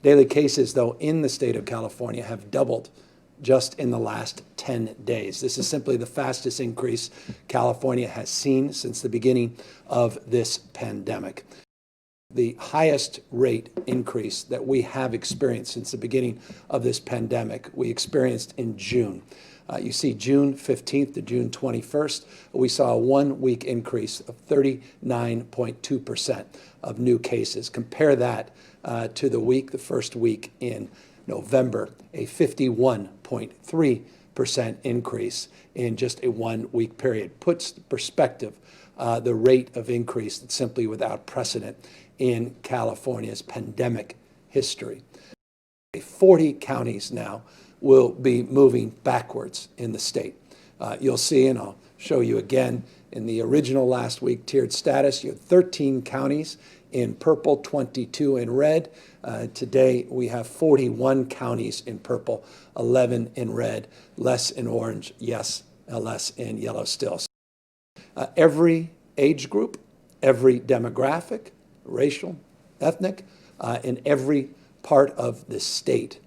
Daily cases, though, in the state of California have doubled just in the last 10 days. This is simply the fastest increase California has seen since the beginning of this pandemic. The highest rate increase that we have experienced since the beginning of this pandemic, we experienced in June. You see June 15th to June 21st, we saw a 1 week increase of 39.2% of new cases. Compare that to the first week in November, a 51.3% increase in just a 1 week period. Puts in perspective the rate of increase that's simply without precedent in California's pandemic history. 40 counties now will be moving backwards in the state. You'll see, and I'll show you again, in the original last week tiered status, you had 13 counties in purple, 22 in red. Today, we have 41 counties in purple, 11 in red, less in orange, yes, less in yellow still. Every age group, every demographic, racial, ethnic, in every part of the state,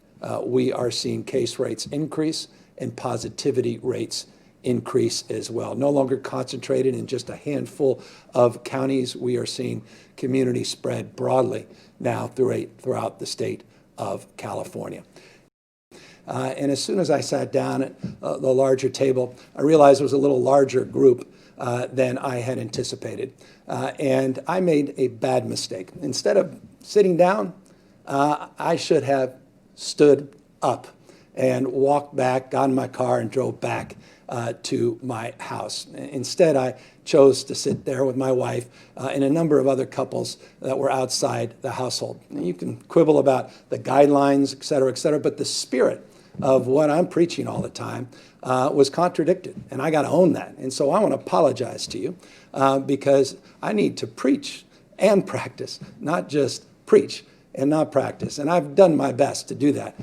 we are seeing case rates increase and positivity rates increase as well. No longer concentrated in just a handful of counties. We are seeing community spread broadly now throughout the state of California. And as soon as I sat down at the larger table, I realized it was a little larger group than I had anticipated. And I made a bad mistake. Instead of sitting down, I should have stood up and walked back, got in my car, and drove back to my house. Instead, I chose to sit there with my wife and a number of other couples that were outside the household. And you can quibble about the guidelines, et cetera, but the spirit of what I'm preaching all the time was contradicted, and I got to own that. And so I want to apologize to you because I need to preach and practice, not just preach and not practice. And I've done my best to do that.